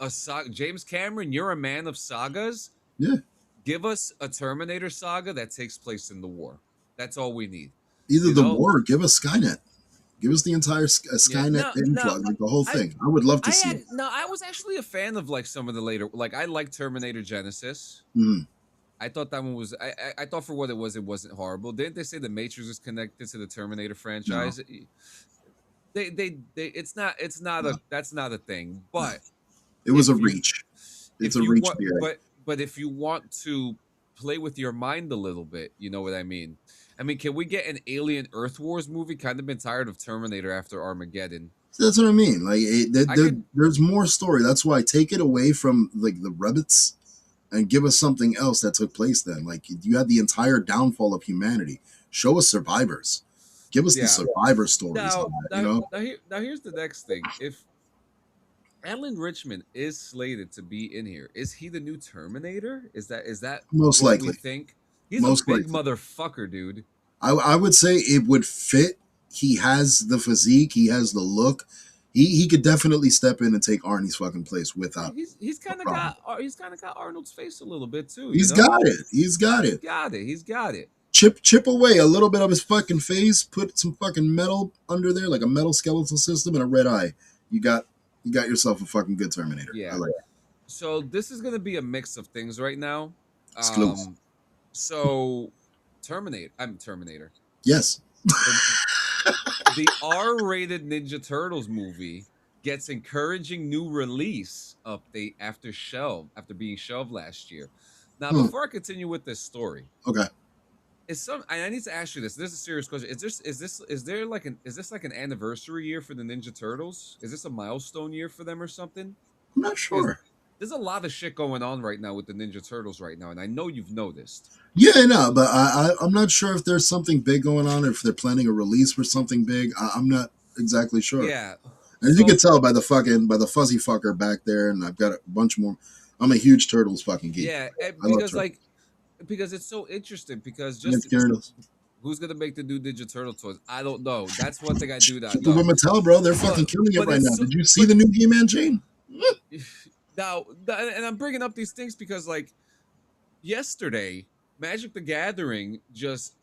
a saga? James Cameron, you're a man of sagas. Yeah. Give us a Terminator saga that takes place in the war. That's all we need. Either You the know? war or give us Skynet. Give us the entire Skynet influx, like the whole thing. I would love to see it. No, I was actually a fan of like some of the later, like I like Terminator Genesis. Mhm. I thought that one was. I thought for what it wasn't horrible. Didn't they say the Matrix is connected to the Terminator franchise? No. It's not a that's not a thing. But It was a if you- reach. It's if a you reach want, theory. but if you want to play with your mind a little bit, you know what I mean. I mean, can we get an Alien Earth Wars movie? Kind of been tired of Terminator after Armageddon. So that's what I mean. Like could- there's more story. That's why take it away from like the Rebbits and give us something else that took place then. Like you had the entire downfall of humanity. Show us survivors. Give us Yeah. the survivor stories. Now, on that, you know? now here's the next thing. If Alan Richmond is slated to be in here, is he the new Terminator? Is that Most what likely. we think? He's Most a big likely. motherfucker, dude. I would say it would fit. He has the physique. He has the look. He could definitely step in and take Arnie's fucking place without. He's kind of problem. got Arnold's face a little bit too. He's you know? got it. He's got it. He's got it. Chip away a little bit of his fucking face. Put some fucking metal under there, like a metal skeletal system and a red eye. You got yourself a fucking good Terminator. Yeah. I like it. So this is gonna be a mix of things right now. Exclusive. So I'm Terminator. Yes. The R-rated Ninja Turtles movie gets encouraging new release update after being shelved last year. Now, before I continue with this story, Okay. I need to ask you this. This is a serious question. Is this like an anniversary year for the Ninja Turtles? Is this a milestone year for them or something? I'm not sure. There's a lot of shit going on right now with the Ninja Turtles right now, and I know you've noticed. Yeah, no, but I'm not sure if there's something big going on, or if they're planning a release for something big. I'm not exactly sure. Yeah. As you can tell by the fuzzy fucker back there, and I've got a bunch more. I'm a huge Turtles fucking geek. Yeah, I because it's so interesting because love Turtles. who's gonna make the new Ninja Turtle toys? I don't know. That's one thing I do not Keep know. up with Mattel, bro. They're fucking killing it but right it's now. so- Did you see the new He-Man chain? Now, and I'm bringing up these things because, like, yesterday, Magic the Gathering just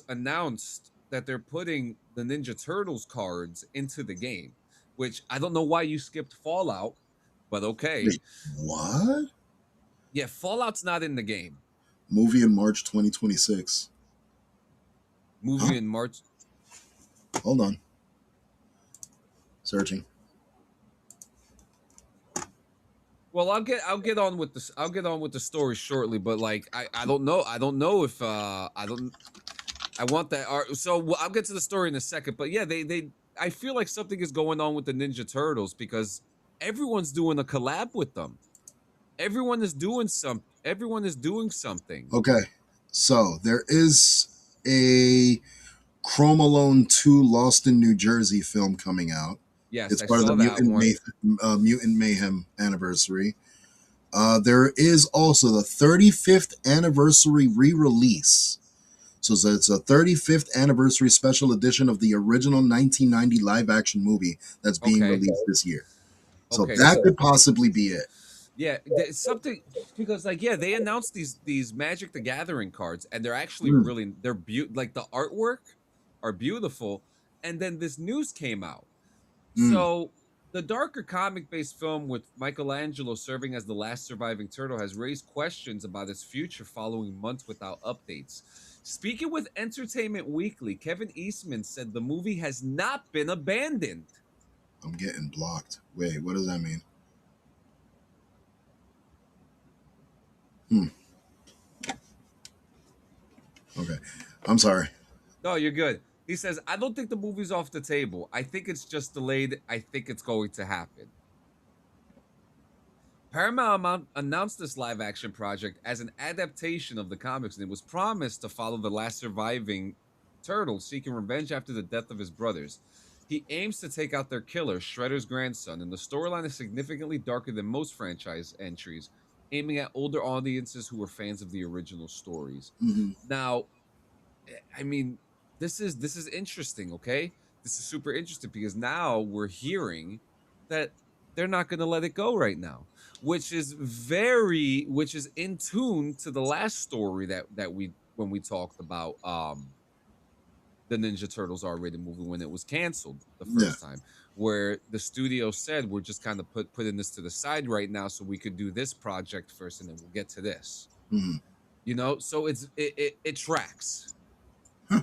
announced that they're putting the Ninja Turtles cards into the game, which I don't know why you skipped Fallout, but okay. Wait, what? Yeah, Fallout's not in the game. Movie in March 2026. Movie in March. Hold on. Searching. Well, I'll get on with this. I'll get on with the story shortly, but like I don't know. I don't know if I want that art. So I'll get to the story in a second. But yeah, I feel like something is going on with the Ninja Turtles because everyone's doing a collab with them. Everyone is doing something. Okay. So there is a Chrome Alone 2 Lost in New Jersey film coming out. Yes, It's I part of saw the that Mutant Mayhem anniversary. There is also the 35th anniversary re-release. So it's a 35th anniversary special edition of the original 1990 live-action movie that's being released this year. So that could possibly be it. Yeah, it's something because they announced these Magic the Gathering cards and they're actually really like the artwork are beautiful, and then this news came out. So the darker comic-based film with Michelangelo serving as the last surviving turtle has raised questions about its future following months without updates. Speaking with Entertainment Weekly, Kevin Eastman said the movie has not been abandoned. I'm getting blocked. Wait, what does that mean? Okay. I'm sorry. No, you're good. He says, I don't think the movie's off the table. I think it's just delayed. I think it's going to happen. Paramount announced this live action project as an adaptation of the comics, and it was promised to follow the last surviving turtle seeking revenge after the death of his brothers. He aims to take out their killer, Shredder's grandson, and the storyline is significantly darker than most franchise entries, aiming at older audiences who were fans of the original stories. Mhm. Now, I mean, this is interesting, okay? This is super interesting because now we're hearing that they're not going to let it go right now, which is in tune to the last story that we when we talked about the Ninja Turtles R-rated movie when it was canceled the Yeah. first time, where the studio said we're just kind of putting this to the side right now so we could do this project first and then we'll get to this. Mhm. You know, so it tracks. Huh.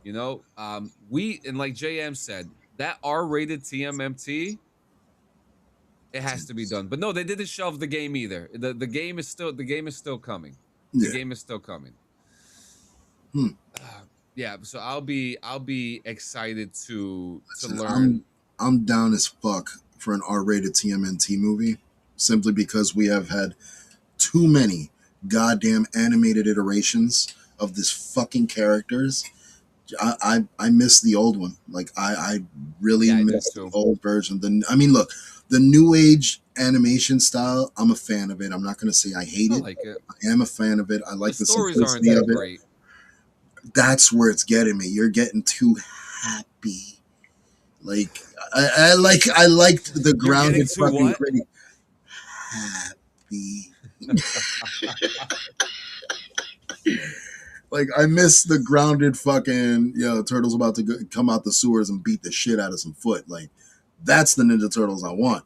You know, we and like JM said, that R-rated TMMT, it has to be done. But no, they didn't shelve the game either. The game is still coming. The Yeah. game is still coming. Hmm. Yeah, so I'll be excited to Listen, learn. I'm down as fuck for an R-rated TMNT movie, simply because we have had too many goddamn animated iterations of this fucking characters. I miss the old one. Like I really Yeah, I do miss the too. old version. I mean, look, the new age animation style. I'm a fan of it. I'm not gonna say I hate I it. like it. I am a fan of it. I The like the stories aren't simplicity that of it. great. That's where it's getting me. You're getting too happy. Like I liked the You're getting grounded to fucking what? gritty happy. Like I miss the grounded fucking turtles about to come out the sewers and beat the shit out of some foot. Like that's the Ninja Turtles I want.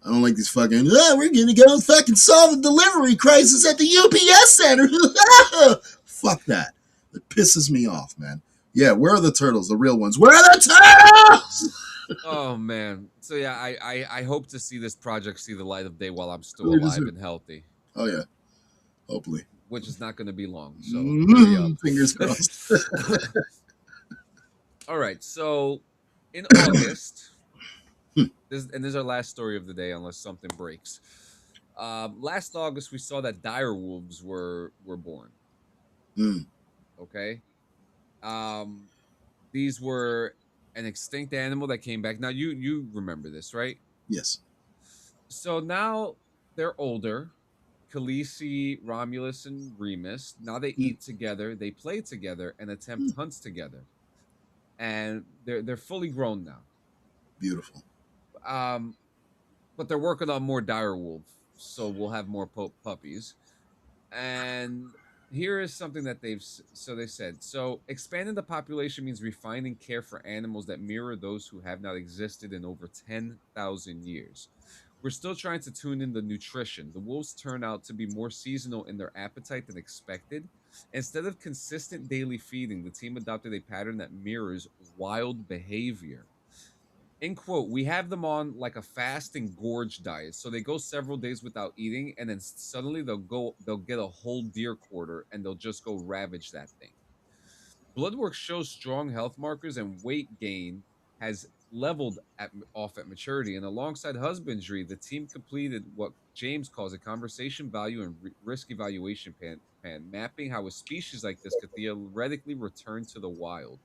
I don't like these fucking. Oh, we're gonna go and fucking solve the delivery crisis at the UPS center. Fuck that. It pisses me off, man. Yeah, where are the turtles? The real ones. Where are the turtles? Oh man. So yeah, I hope to see this project see the light of day while I'm still Really just- alive and healthy, Oh yeah, hopefully. which is not going to be long. So hurry up. Fingers crossed. All right. So in August, this is our last story of the day, unless something breaks. Last August, we saw that dire wolves were born. Mm, Okay. Um, these were an extinct animal that came back. Now you remember this, right? yes. So now they're older. Khaleesi, Romulus, and Remus. Now they Mm, eat together, they play together, and attempt hunts together. And they're fully grown now. beautiful. Um, but they're working on more dire wolf, so we'll have more puppies. And here is something that they said. So expanding the population means refining care for animals that mirror those who have not existed in over 10,000 years. We're still trying to tune in the nutrition. The wolves turn out to be more seasonal in their appetite than expected. Instead of consistent daily feeding, the team adopted a pattern that mirrors wild behavior. In quote, we have them on like a fast and gorge diet. So they go several days without eating, and then suddenly they'll get a whole deer quarter and they'll just go ravage that thing. Bloodwork shows strong health markers and weight gain has leveled off at maturity. And alongside husbandry, the team completed what James calls a conversation value and risk evaluation pan, mapping how a species like this could theoretically return to the wild.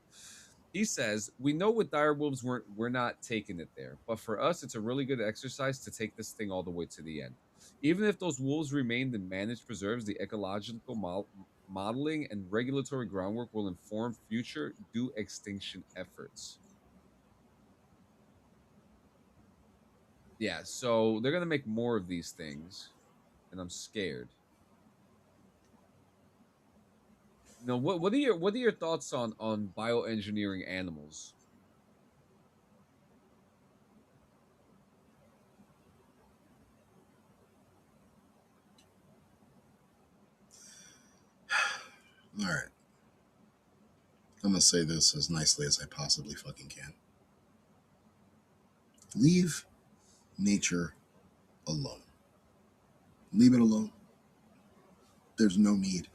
He says, "We know with direwolves we're not taking it there, but for us, it's a really good exercise to take this thing all the way to the end. Even if those wolves remained in managed preserves, the ecological modeling and regulatory groundwork will inform future due extinction efforts." Yeah, so they're gonna make more of these things, and I'm scared. No, what are your thoughts on bioengineering animals? All right. I'm gonna say this as nicely as I possibly fucking can. Leave nature alone. Leave it alone. There's no need.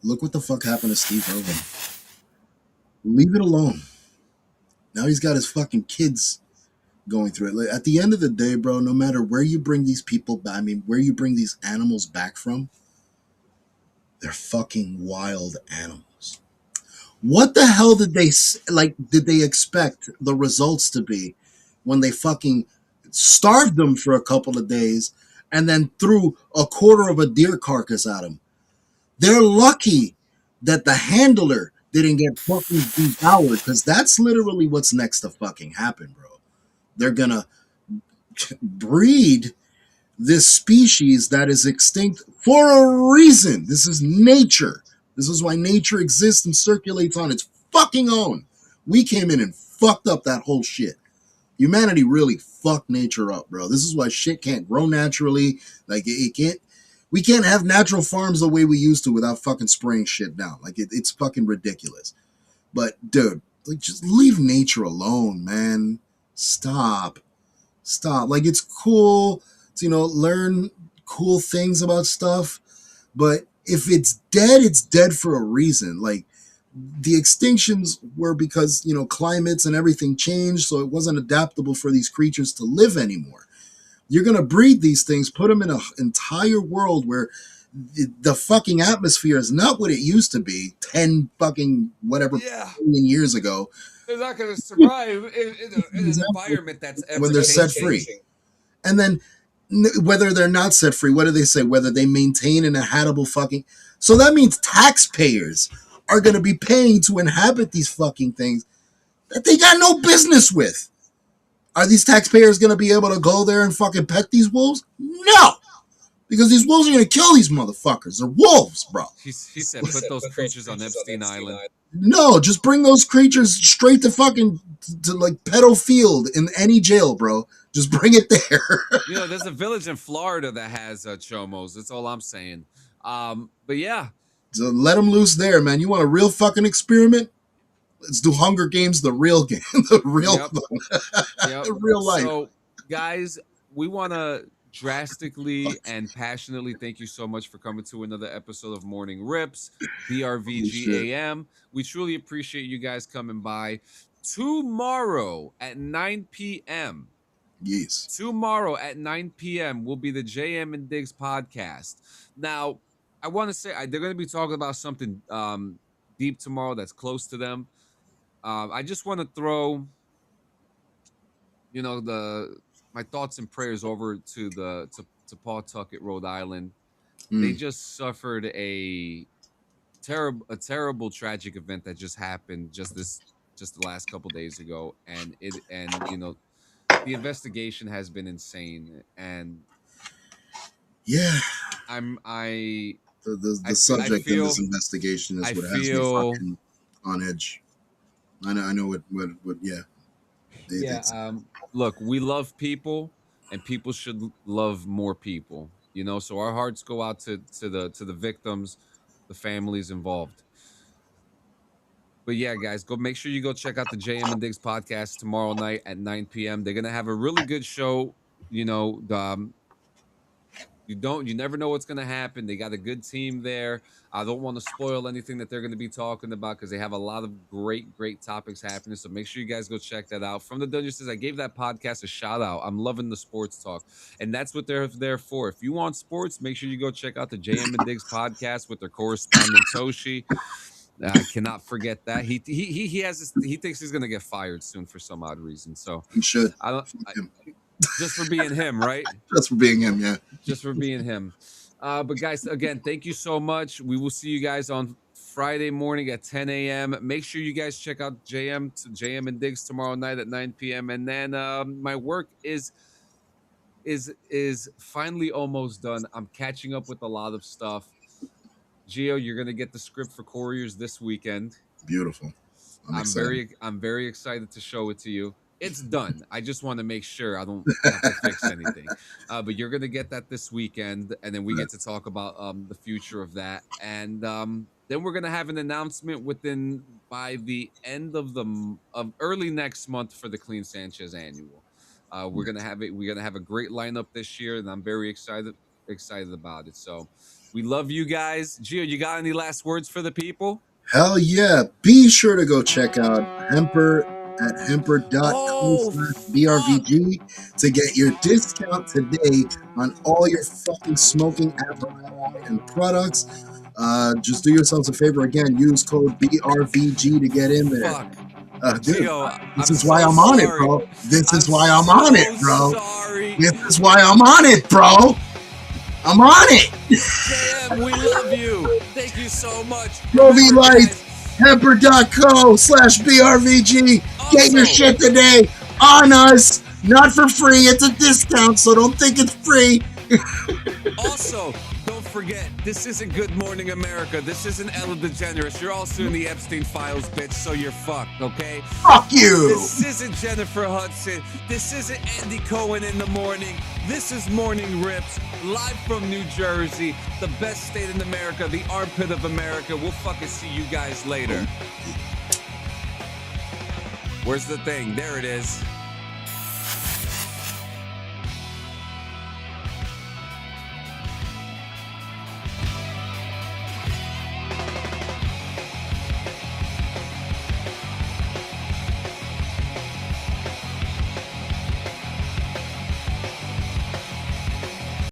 Look what the fuck happened to Steve Irwin. Leave it alone. Now he's got his fucking kids going through it. Like, at the end of the day, bro, no matter where you bring these people back, I mean, where you bring these animals back from, they're fucking wild animals. What the hell did they like? Did they expect the results to be when they fucking starved them for a couple of days and then threw a quarter of a deer carcass at them? They're lucky that the handler didn't get fucking devoured, because that's literally what's next to fucking happen, bro. They're gonna breed this species that is extinct for a reason. This is nature. This is why nature exists and circulates on its fucking own. We came in and fucked up that whole shit. Humanity really fucked nature up, bro. This is why shit can't grow naturally. Like it can't. We can't have natural farms the way we used to without fucking spraying shit down. Like it's fucking ridiculous. But dude, like just leave nature alone, man. Stop. Stop. Like it's cool to, learn cool things about stuff, but if it's dead for a reason. Like the extinctions were because, climates and everything changed, so it wasn't adaptable for these creatures to live anymore. You're going to breed these things, put them in an entire world where the fucking atmosphere is not what it used to be 10 fucking whatever million years ago. They're not going to survive in an environment that's ever when they're set free. And then whether they're not set free, what do they say? Whether they maintain an inhabitable fucking... So that means taxpayers are going to be paying to inhabit these fucking things that they got no business with. Are these taxpayers going to be able to go there and fucking pet these wolves? No! Because these wolves are going to kill these motherfuckers. They're wolves, bro. He said put those creatures on Epstein Island. No, just bring those creatures straight to fucking... to like pedo field in any jail, bro. Just bring it there. There's a village in Florida that has chomos. That's all I'm saying. But yeah. So let them loose there, man. You want a real fucking experiment? Let's do Hunger Games, the real game, the real, the real life. So, guys, we want to drastically and passionately thank you so much for coming to another episode of Morning Rips, BRVGAM. We truly appreciate you guys coming by. Tomorrow at 9 p.m. Yes. Tomorrow at 9 p.m. will be the JM and Diggs podcast. Now, I want to say they're going to be talking about something deep tomorrow that's close to them. I just want to throw, my thoughts and prayers over to Pawtucket, Rhode Island. They just suffered a terrible tragic event that just happened just the last couple days ago, and the investigation has been insane, and the subject of this investigation is what has me fucking on edge. I know what look, we love people, and people should love more people, so our hearts go out to the victims, the families involved. But yeah, guys, make sure you go check out the JM and Diggs podcast tomorrow night at 9 p.m. They're gonna have a really good show. You never know what's gonna happen. They got a good team there. I don't want to spoil anything that they're gonna be talking about because they have a lot of great topics happening. So make sure you guys go check that out. From the Dungeon says I gave that podcast a shout out. I'm loving the sports talk, and that's what they're there for. If you want sports, make sure you go check out the JM and Diggs podcast with their correspondent Toshi. I cannot forget that he thinks he's gonna get fired soon for some odd reason. So he should. Just for being him, right? Just for being him, yeah. Just for being him. But guys, again, thank you so much. We will see you guys on Friday morning at 10 a.m. Make sure you guys check out JM and Diggs tomorrow night at 9 p.m. And then my work is finally almost done. I'm catching up with a lot of stuff. Gio, you're gonna get the script for Couriers this weekend. Beautiful. I'm very excited to show it to you. It's done. I just want to make sure I don't have to fix anything. But you're gonna get that this weekend, and then we get to talk about the future of that. And then we're gonna have an announcement by the end of early next month for the Clean Sanchez annual. We're gonna have it. We're gonna have a great lineup this year, and I'm very excited about it. So we love you guys. Gio, you got any last words for the people? Hell yeah. Be sure to go check out Hemper at Oh, hemper.co/BRVG to get your discount today on all your fucking smoking apparel and products. Just do yourselves a favor again. Use code BRVG to get in there. fuck. Dude, Gio, this I'm is why so I'm on it, sorry. bro. This is I'm why I'm on it, so bro. sorry. This is why I'm on it, bro. I'm on it. JM, we love you. Thank you so much. Movie Remember, Lights, guys, hemper.co/BRVG. Get your Also- shit today on us. Not for free. It's a discount, so don't think it's free. Also, don't forget, this isn't Good Morning America. This isn't Ellen DeGeneres. You're also in the Epstein files, bitch, so you're fucked, okay? Fuck you. This isn't Jennifer Hudson. This isn't Andy Cohen in the morning. This is Morning Rips, live from New Jersey, the best state in America, the armpit of America. We'll fucking see you guys later. Where's the thing? There it is.